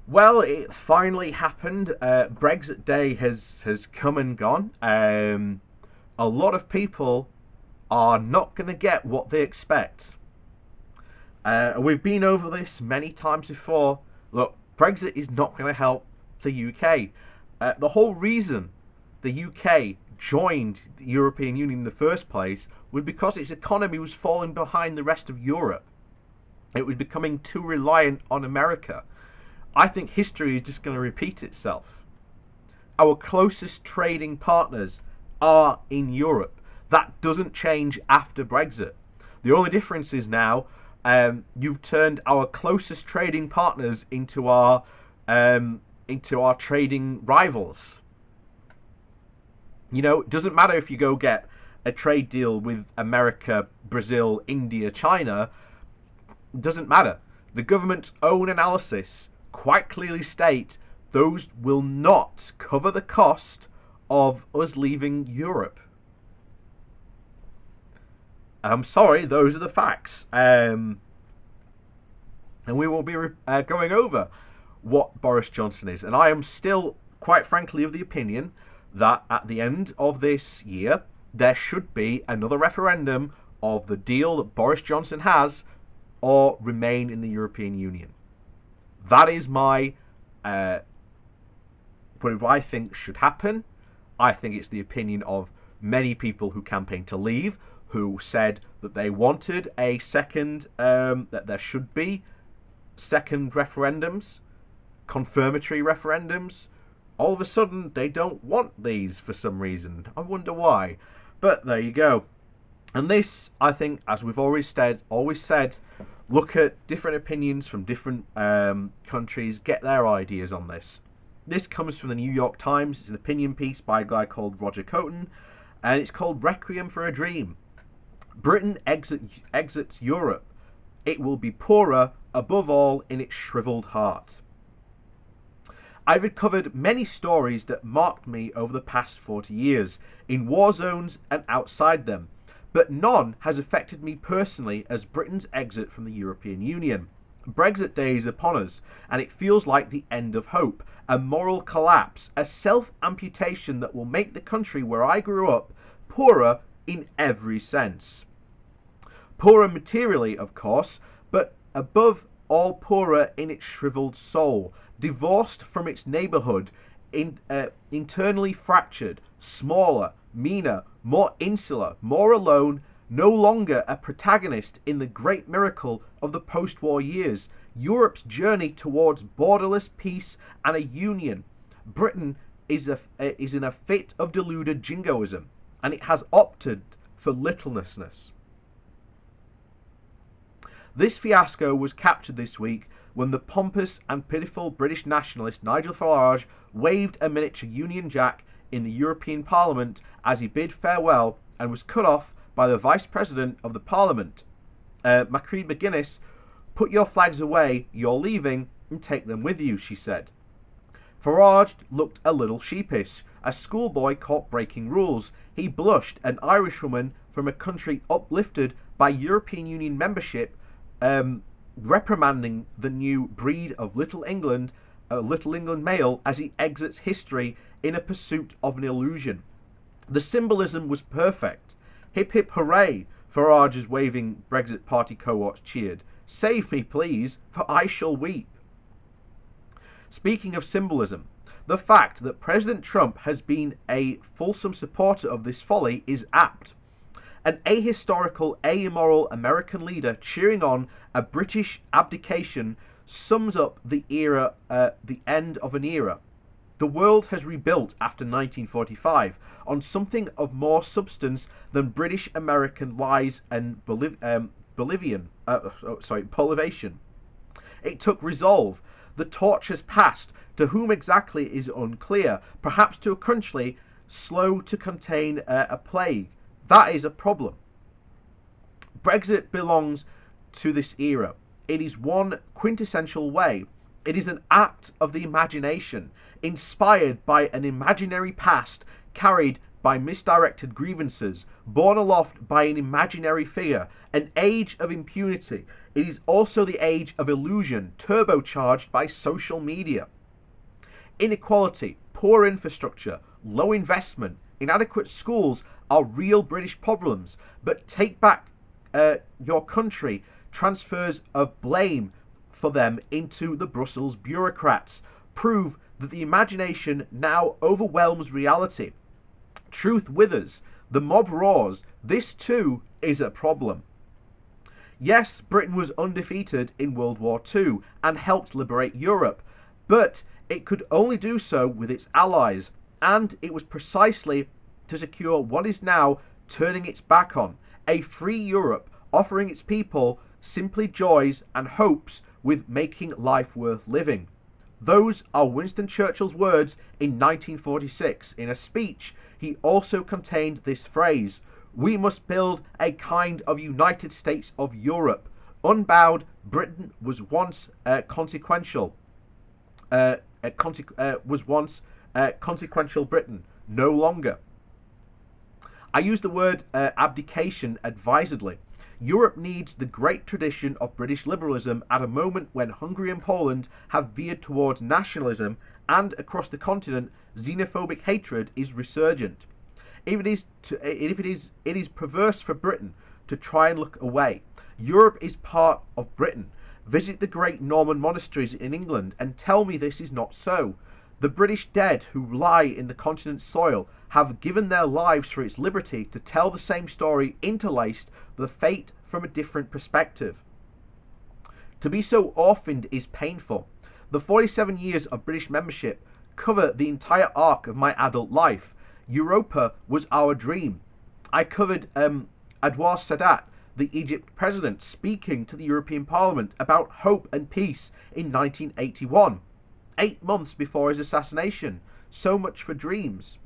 Well, it finally happened. Brexit Day has come and gone. A lot of people are not going to get what they expect. We've been over this many times before. Look, Brexit is not going to help the UK. The whole reason the UK joined the European Union in the first place was because its economy was falling behind the rest of Europe. It was becoming too reliant on America. I think history is just going to repeat itself. Our closest trading partners are in Europe. That doesn't change after Brexit. The only difference is now you've turned our closest trading partners into our trading rivals. You know, it doesn't matter if you go get a trade deal with America, Brazil, India, China. It doesn't matter. The government's own analysis quite clearly state those will not cover the cost of us leaving Europe. I'm sorry, those are the facts. And we will be going over what Boris Johnson is. And I am still, quite frankly, of the opinion that at the end of this year, there should be another referendum of the deal that Boris Johnson has or remain in the European Union. That is what I think should happen. I think it's the opinion of many people who campaigned to leave, who said that they wanted a second, that there should be second referendums, confirmatory referendums. All of a sudden, they don't want these for some reason. I wonder why. But there you go. And this, I think, as we've always said, look at different opinions from different countries, get their ideas on this. This comes from the New York Times. It's an opinion piece by a guy called Roger Coton, and it's called Requiem for a Dream. Britain exits Europe. It will be poorer, above all, in its shriveled heart. I've covered many stories that marked me over the past 40 years, in war zones and outside them, but none has affected me personally as Britain's exit from the European Union. Brexit Day is upon us, and it feels like the end of hope, a moral collapse, a self-amputation that will make the country where I grew up poorer in every sense. Poorer materially, of course, but above all poorer in its shriveled soul, divorced from its neighbourhood, internally fractured, smaller, meaner, more insular, more alone, no longer a protagonist in the great miracle of the post-war years, Europe's journey towards borderless peace and a union. Britain is in a fit of deluded jingoism, and it has opted for littlenessness. This fiasco was captured this week when the pompous and pitiful British nationalist Nigel Farage waved a miniature Union Jack in the European Parliament as he bid farewell and was cut off by the Vice President of the Parliament. Macreed McGuinness, put your flags away, you're leaving, and take them with you, she said. Farage looked a little sheepish, a schoolboy caught breaking rules. He blushed, an Irishwoman from a country uplifted by European Union membership, reprimanding the new breed of Little England male as he exits history in a pursuit of an illusion. The symbolism was perfect. Hip hip hooray, Farage's waving Brexit Party cohorts cheered. Save me, please, for I shall weep. Speaking of symbolism, the fact that President Trump has been a fulsome supporter of this folly is apt. An ahistorical, amoral American leader cheering on a British abdication sums up the end of an era. The world has rebuilt after 1945 on something of more substance than British-American lies and Bolivian It took resolve. The torch has passed. To whom exactly is unclear. Perhaps to a country slow to contain a plague. That is a problem. Brexit belongs to this era. It is one quintessential way. It is an act of the imagination, inspired by an imaginary past carried by misdirected grievances, borne aloft by an imaginary fear, an age of impunity. It is also the age of illusion, turbocharged by social media. Inequality, poor infrastructure, low investment, inadequate schools are real British problems, but take back your country transfers of blame for them into the Brussels bureaucrats, prove that the imagination now overwhelms reality. Truth withers, the mob roars, this too is a problem. Yes, Britain was undefeated in World War II and helped liberate Europe, but it could only do so with its allies, and it was precisely to secure what is now turning its back on a free Europe, offering its people simply joys and hopes with making life worth living. Those are Winston Churchill's words in 1946. In a speech, he also contained this phrase: "We must build a kind of United States of Europe. Unbowed, Britain was once consequential. Consequential Britain, no longer." I use the word abdication advisedly. Europe needs the great tradition of British liberalism at a moment when Hungary and Poland have veered towards nationalism, and across the continent xenophobic hatred is resurgent. It is perverse for Britain to try and look away. Europe is part of Britain. Visit the great Norman monasteries in England and tell me this is not so. The British dead who lie in the continent's soil have given their lives for its liberty to tell the same story, interlaced with the fate from a different perspective. To be so orphaned is painful. The 47 years of British membership cover the entire arc of my adult life. Europa was our dream. I covered Anwar Sadat, the Egypt president, speaking to the European Parliament about hope and peace in 1981. 8 months before his assassination. So much for dreams.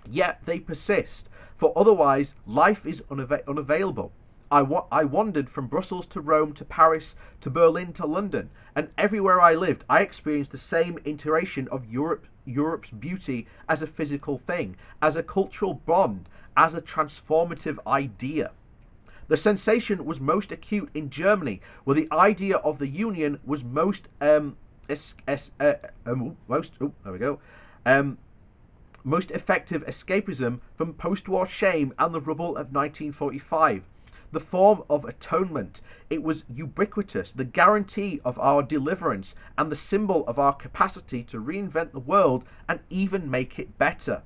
Yet they persist, for otherwise life is unavailable. I wandered from Brussels to Rome to Paris to Berlin to London, and everywhere I lived I experienced the same iteration of Europe's beauty as a physical thing, as a cultural bond, as a transformative idea. The sensation was most acute in Germany, where the idea of the Union was most most effective escapism from post-war shame and the rubble of 1945. The form of atonement. It was ubiquitous, the guarantee of our deliverance and the symbol of our capacity to reinvent the world and even make it better.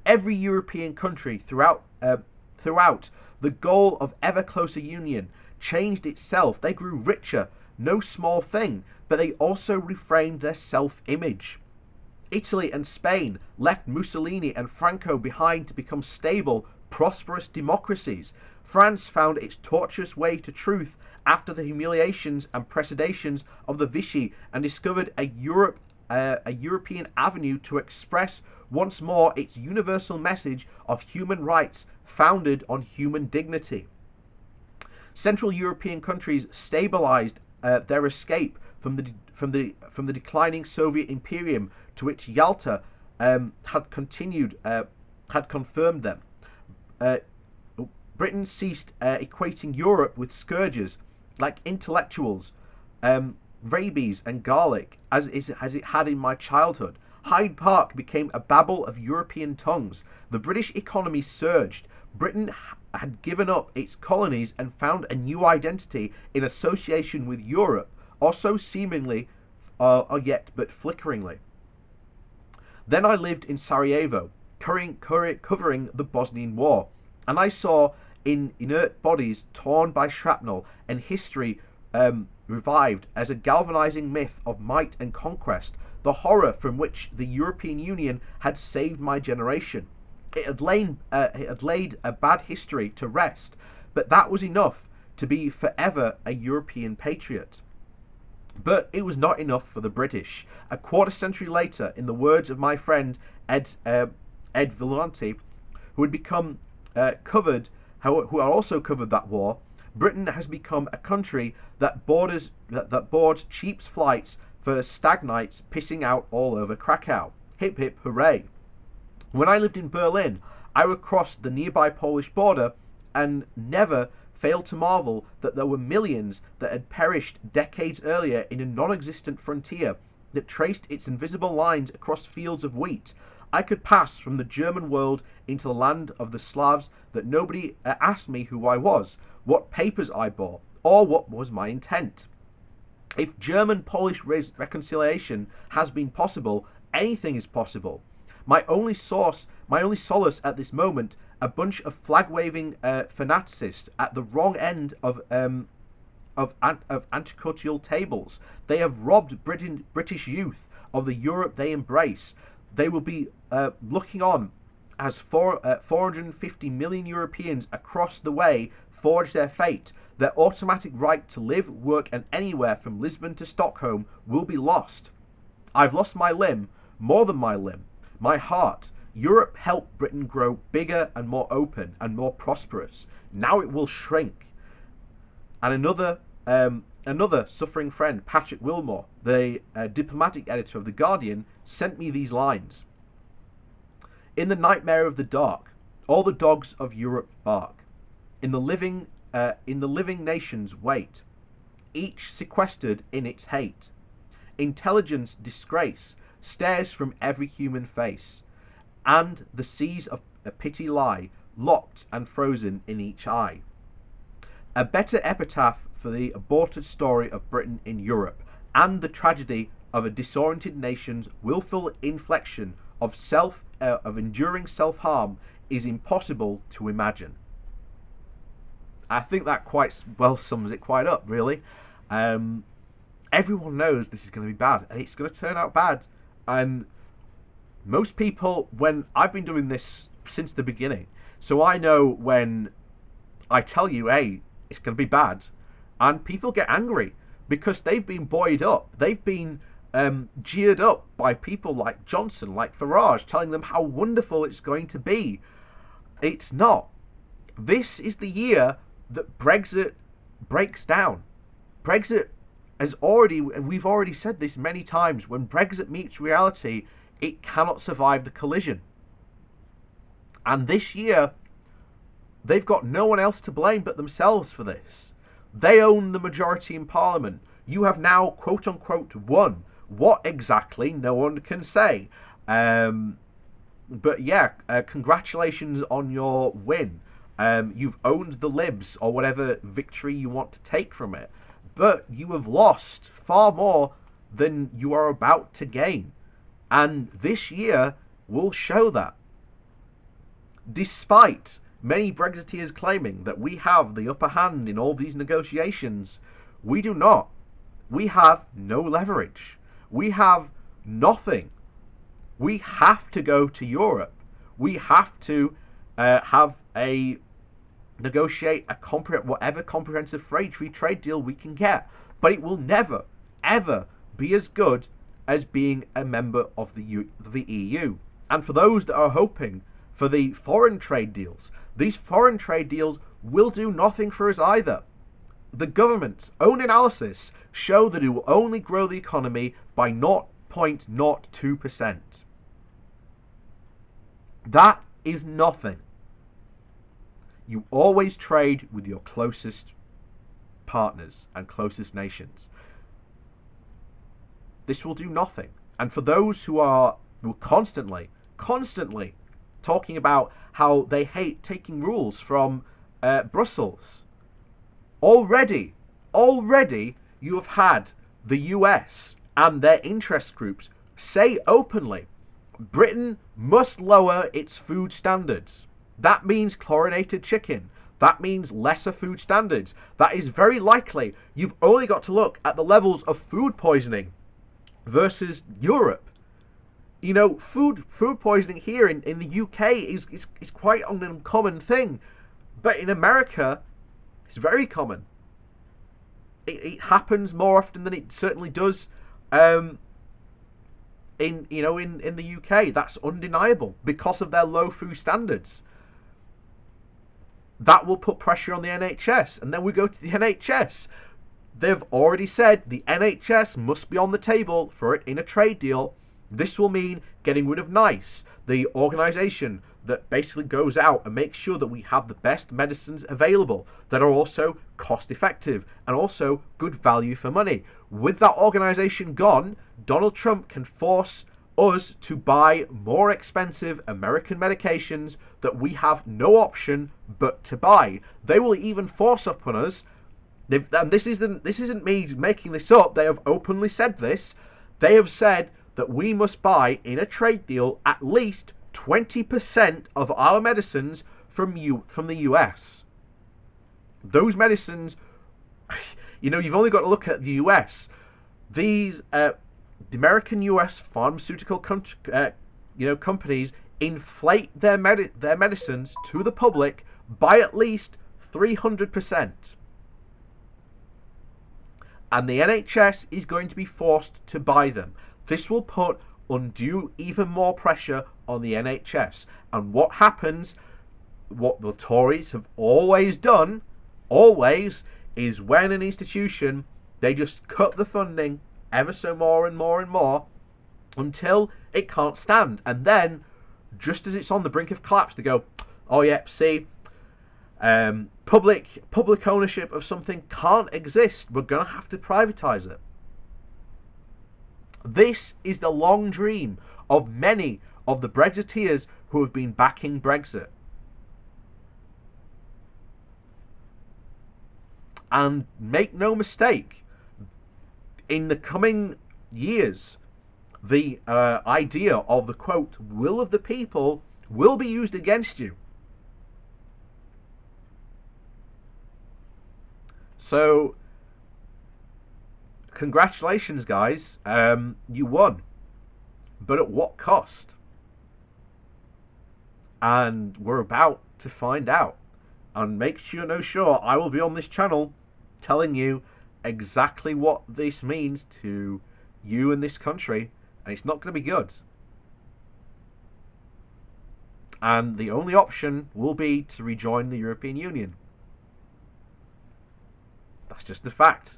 Every European country throughout the goal of ever closer union changed itself. They grew richer, no small thing, but they also reframed their self-image. Italy and Spain left Mussolini and Franco behind to become stable, prosperous democracies. France found its tortuous way to truth after the humiliations and predations of the Vichy and discovered a European avenue to express once more its universal message of human rights founded on human dignity. Central European countries stabilized their escape from the declining Soviet imperium to which Yalta had confirmed them. Britain ceased equating Europe with scourges like intellectuals, rabies and garlic, as it had in my childhood. Hyde Park became a babel of European tongues. The British economy surged. Britain had given up its colonies and found a new identity in association with Europe, or so seemingly, or yet but flickeringly. Then I lived in Sarajevo, covering the Bosnian War, and I saw in inert bodies torn by shrapnel and history revived as a galvanizing myth of might and conquest, the horror from which the European Union had saved my generation. It had laid a bad history to rest, but that was enough to be forever a European patriot. But it was not enough for the British. A quarter century later, in the words of my friend Ed Vellante, who had also covered that war, Britain has become a country that boards cheap flights for stagnites pissing out all over Krakow. Hip hip hooray. When I lived in Berlin, I would cross the nearby Polish border and never failed to marvel that there were millions that had perished decades earlier in a non-existent frontier that traced its invisible lines across fields of wheat. I could pass from the German world into the land of the Slavs that nobody asked me who I was, what papers I bore, or what was my intent. If German-Polish reconciliation has been possible, anything is possible. My only solace at this moment, a bunch of flag-waving fanaticists at the wrong end of anticultural tables. They have robbed British youth of the Europe they embrace. They will be looking on as 450 million Europeans across the way forge their fate. Their automatic right to live, work, and anywhere from Lisbon to Stockholm will be lost. I've lost my limb, more than my limb, my heart. Europe helped Britain grow bigger and more open and more prosperous. Now it will shrink. And another suffering friend, Patrick Wilmore, the diplomatic editor of The Guardian, sent me these lines. In the nightmare of the dark, all the dogs of Europe bark. In the living nations wait, each sequestered in its hate. Intelligence disgrace stares from every human face, and the seas of pity lie, locked and frozen in each eye. A better epitaph for the aborted story of Britain in Europe, and the tragedy of a disoriented nation's willful inflection of enduring self-harm is impossible to imagine. I think that quite well sums it quite up, really. Everyone knows this is going to be bad, and it's going to turn out bad. And most people, when I've been doing this since the beginning, so I know when I tell you, hey, it's going to be bad, and people get angry because they've been buoyed up. They've been jeered up by people like Johnson, like Farage, telling them how wonderful it's going to be. It's not. This is the year that Brexit breaks down. Brexit we've already said this many times, when Brexit meets reality, it cannot survive the collision. And this year, they've got no one else to blame but themselves for this. They own the majority in Parliament. You have now, quote unquote, won. What exactly, no one can say. But yeah, congratulations on your win. You've owned the libs, or whatever victory you want to take from it. But you have lost far more than you are about to gain. And this year will show that. Despite many Brexiteers claiming that we have the upper hand in all these negotiations, we do not. We have no leverage. We have nothing. We have to go to Europe. We have to negotiate whatever comprehensive free trade deal we can get. But it will never, ever be as good as being a member of the EU. And for those that are hoping for the foreign trade deals, these foreign trade deals will do nothing for us either. The government's own analysis show that it will only grow the economy by 0.02%. That is nothing. You always trade with your closest partners and closest nations. This will do nothing. And for those who are constantly talking about how they hate taking rules from Brussels, already you have had the US and their interest groups say openly, Britain must lower its food standards. That means chlorinated chicken. That means lesser food standards. That is very likely. You've only got to look at the levels of food poisoning versus Europe. You know, food poisoning here in the UK is quite an uncommon thing. But in America, it's very common. It happens more often than it certainly does in the UK. That's undeniable because of their low food standards. That will put pressure on the NHS. And then we go to the NHS. They've already said the NHS must be on the table for it in a trade deal. This will mean getting rid of NICE, the organisation that basically goes out and makes sure that we have the best medicines available that are also cost effective and also good value for money. With that organisation gone, Donald Trump can force us to buy more expensive American medications that we have no option but to buy. They will even force upon us, and this isn't me making this up, they have openly said this, they have said that we must buy in a trade deal at least 20% of our medicines from the US. Those medicines, you've only got to look at the US. The American US pharmaceutical companies inflate their medicines to the public by at least 300%. And the NHS is going to be forced to buy them. This will put undue even more pressure on the NHS. And what happens, what the Tories have always done, is when an institution, they just cut the funding ever so more and more and more until it can't stand. And then, just as it's on the brink of collapse, they go, oh yep, see, public ownership of something can't exist. We're going to have to privatise it. This is the long dream of many of the Brexiteers who have been backing Brexit. And make no mistake, in the coming years, the idea of the, quote, will of the people will be used against you. So, congratulations, guys. You won. But at what cost? And we're about to find out. And make sure I will be on this channel telling you exactly what this means to you and this country. And it's not going to be good. And the only option will be to rejoin the European Union. That's just the fact.